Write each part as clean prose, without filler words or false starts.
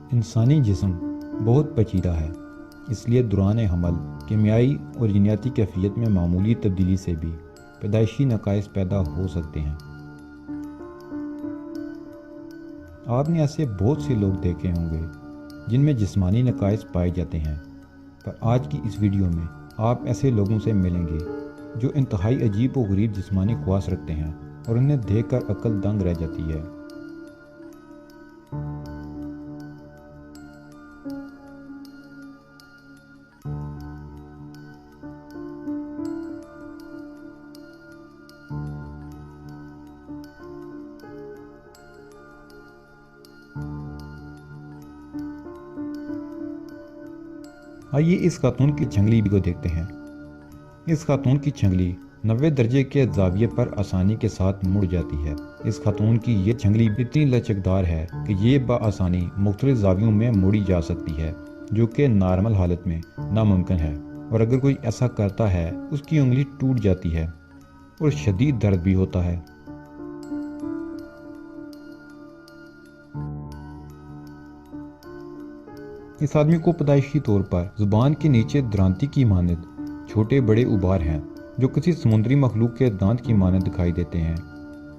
इंसानी जिस्म बहुत पेचीदा है, इसलिए दौरान हमल कीमियाई और जीनियाती कैफियत में मामूली तब्दीली से भी पैदाइशी नकाइस पैदा हो सकते हैं। आपने ऐसे बहुत से लोग देखे होंगे जिनमें जिस्मानी नकाइस पाए जाते हैं, पर आज की इस वीडियो में आप ऐसे लोगों से मिलेंगे जो इंतहाई अजीब व गरीब जिस्मानी ख्वास रखते हैं और उन्हें देखकर अक्ल दंग रह जाती है। आइए इस खातून की छंगली को देखते हैं। इस खातून की छंगली 90 दर्जे के जाविये पर आसानी के साथ मुड़ जाती है। इस खातून की ये छंगली इतनी लचकदार है कि ये बआसानी मुख्तलिफ जावियों में मुड़ी जा सकती है, जो कि नॉर्मल हालत में नामुमकिन है। और अगर कोई ऐसा करता है उसकी उंगली टूट जाती है और शदीद दर्द भी होता है। इस आदमी को पैदाइशी तौर पर जुबान के नीचे द्रांति की मानद छोटे बड़े उबार हैं, जो किसी समुद्री मखलूक के दांत की मानद दिखाई देते हैं,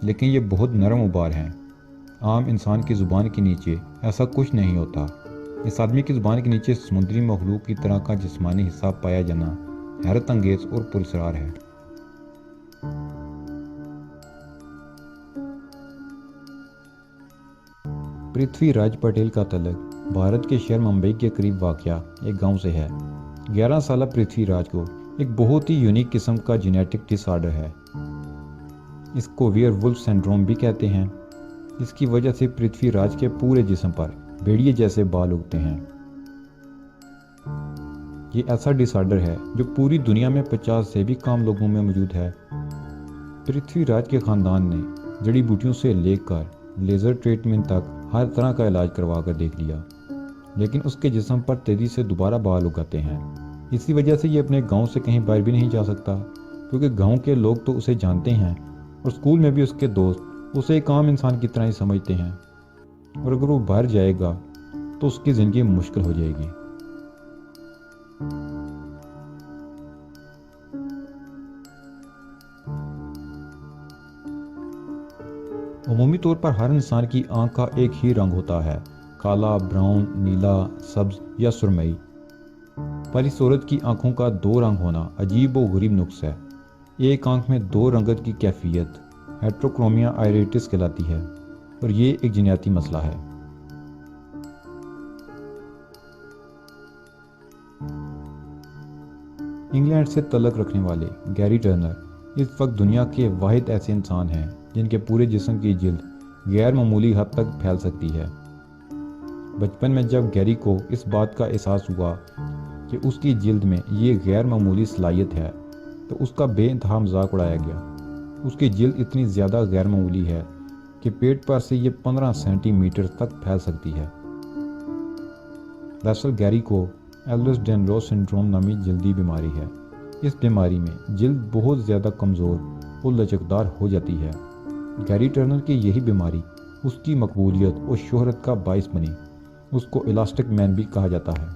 लेकिन ये बहुत नरम उबार हैं। आम इंसान की ज़ुबान के नीचे ऐसा कुछ नहीं होता। इस आदमी की ज़ुबान के नीचे समुद्री मखलूक की तरह का जिस्मानी हिस्सा पाया जाना हैरत अंगेज और पुरस्कार है। पृथ्वीराज पटेल का तल्लुक भारत के शहर मुंबई के करीब वाक़या एक गांव से है। 11 साल पृथ्वीराज को एक बहुत ही यूनिक किस्म का जेनेटिक डिसऑर्डर है। इसको वेयरवुल्फ सिंड्रोम भी कहते हैं। इसकी वजह से पृथ्वीराज के पूरे जिस्म पर भेड़िए जैसे बाल उगते हैं। ये ऐसा डिसऑर्डर है जो पूरी दुनिया में 50 से भी कम लोगों में मौजूद है। पृथ्वीराज के ख़ानदान ने जड़ी बूटियों से लेकर लेज़र ट्रीटमेंट तक हर तरह का इलाज करवा कर देख लिया, लेकिन उसके जिस्म पर तेज़ी से दोबारा बाल उगाते हैं। इसी वजह से ये अपने गांव से कहीं बाहर भी नहीं जा सकता, क्योंकि गांव के लोग तो उसे जानते हैं और स्कूल में भी उसके दोस्त उसे एक आम इंसान की तरह ही समझते हैं। और अगर वो बाहर जाएगा तो उसकी ज़िंदगी मुश्किल हो जाएगी। अमूमी तौर पर हर इंसान की आंख का एक ही रंग होता है, काला, ब्राउन, नीला, सब्ज या सुरमई। पर इस औरत की आंखों का 2 रंग होना अजीब व गरीब नुक्स है। एक आंख में 2 रंगत की कैफियत हेट्रोक्रोमिया आइरेटिस कहलाती है और ये एक जीनियाती मसला है। इंग्लैंड से तल्लुक रखने वाले गैरी टर्नर इस वक्त दुनिया के वाहिद ऐसे इंसान हैं जिनके पूरे जिस्म की जिल्द गैर मामूली हद तक फैल सकती है। बचपन में जब गैरी को इस बात का एहसास हुआ कि उसकी जिल्द में ये गैर मामूली सलाहियत है, तो उसका बेइंतहा मजाक उड़ाया गया। उसकी जिल्द इतनी ज़्यादा गैर मामूली है कि पेट पर से ये 15 सेंटीमीटर तक फैल सकती है। दरअसल गैरी को एल्डर्स-डायनरोज सिंड्रोम नामी जल्दी बीमारी है। इस बीमारी में जिल्द बहुत ज़्यादा कमज़ोर और लचकदार हो जाती है। गैरी टर्नर की यही बीमारी उसकी मकबूलियत और शोहरत का बाइस बनी। उसको इलास्टिक मैन भी कहा जाता है।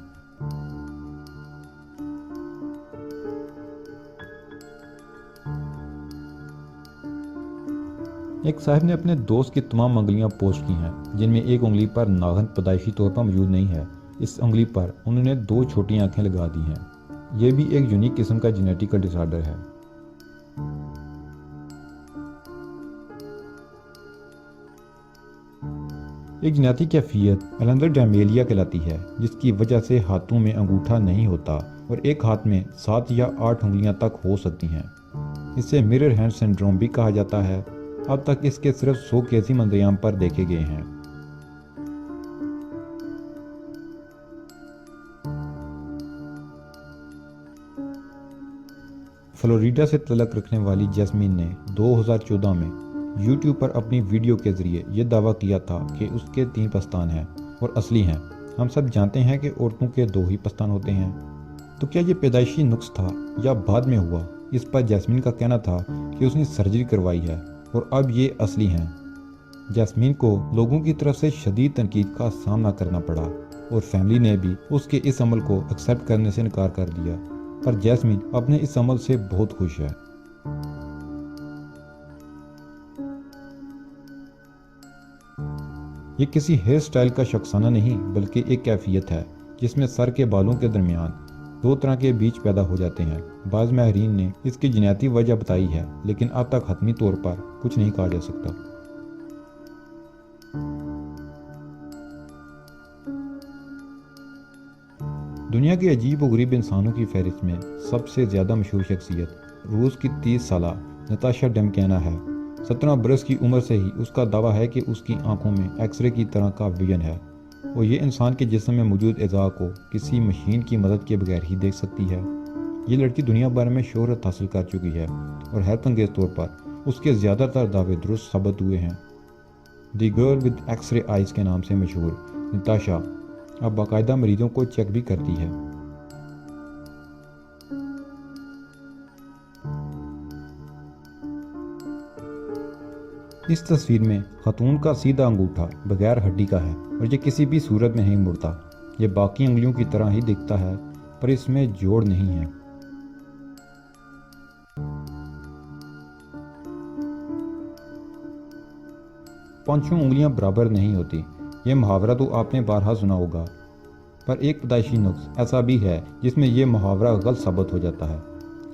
एक साहब ने अपने दोस्त की तमाम उंगलियां पोस्ट की हैं, जिनमें एक उंगली पर नाखून पैदाइशी तौर पर मौजूद नहीं है। इस उंगली पर उन्होंने 2 छोटी आंखें लगा दी हैं। यह भी एक यूनिक किस्म का जेनेटिकल डिसऑर्डर है। एक जेनेटिक कैफियत एलेंडरड्रामेलिया कहलाती है, जिसकी वजह से हाथों में अंगूठा नहीं होता और एक हाथ में 7 या 8 उंगलियां तक हो सकती हैं। इसे मिरर हैंड सिंड्रोम भी कहा जाता है। अब तक इसके सिर्फ 100 केस ही मंदयाम पर देखे गए हैं। फ्लोरिडा से तल्लुक रखने वाली जैस्मीन ने 2014 में YouTube पर अपनी वीडियो के जरिए यह दावा किया था कि उसके 3 पस्तान हैं और असली हैं। हम सब जानते हैं कि औरतों के 2 ही पस्तान होते हैं, तो क्या ये पैदाइशी नुक्स था या बाद में हुआ? इस पर जैस्मीन का कहना था कि उसने सर्जरी करवाई है और अब ये असली हैं। जैस्मीन को लोगों की तरफ से शदीद तनकीद का सामना करना पड़ा और फैमिली ने भी उसके इस अमल को एक्सेप्ट करने से इनकार कर दिया, पर जैस्मीन अपने इस अमल से बहुत खुश है। ये किसी हेयर स्टाइल का शख्साना नहीं बल्कि एक कैफियत है जिसमें सर के बालों के दरमियान दो तरह के बीज पैदा हो जाते हैं। बाज़ माहिरीन ने इसकी जन्याती वजह बताई है, लेकिन अब तक हतमी तौर पर कुछ नहीं कहा जा सकता। दुनिया के अजीब व गरीब इंसानों की फहरिस्त में सबसे ज़्यादा मशहूर शख्सियत रूस की 30 साला नताशा डेमकेना है। 17 बरस की उम्र से ही उसका दावा है कि उसकी आंखों में एक्सरे की तरह का विजन है और ये इंसान के जिस्म में मौजूद एज़ा को किसी मशीन की मदद के बगैर ही देख सकती है। ये लड़की दुनिया भर में शोहरत हासिल कर चुकी है और हैरतअंगेज़ तौर पर उसके ज़्यादातर दावे दुरुस्त साबित हुए हैं। The girl with x ray eyes के नाम से मशहूर नताशा अब बाकायदा मरीजों को चेक भी करती है। इस तस्वीर में खातून का सीधा अंगूठा बगैर हड्डी का है और ये किसी भी सूरत में नहीं मुड़ता। ये बाकी उंगलियों की तरह ही दिखता है पर इसमें जोड़ नहीं है। पांचों उंगलियां बराबर नहीं होती। ये मुहावरा तो आपने बारहा सुना होगा, पर एक पैदाइशी नुक्स ऐसा भी है जिसमें यह मुहावरा गलत साबित हो जाता है।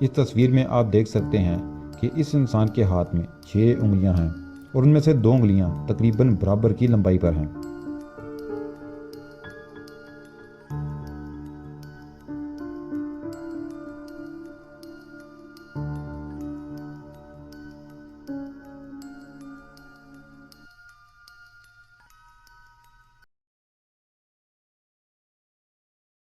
इस तस्वीर में आप देख सकते हैं कि इस इंसान के हाथ में 6 उंगलियां हैं और उनमें से 2 उंगलियां तकरीबन बराबर की लंबाई पर हैं।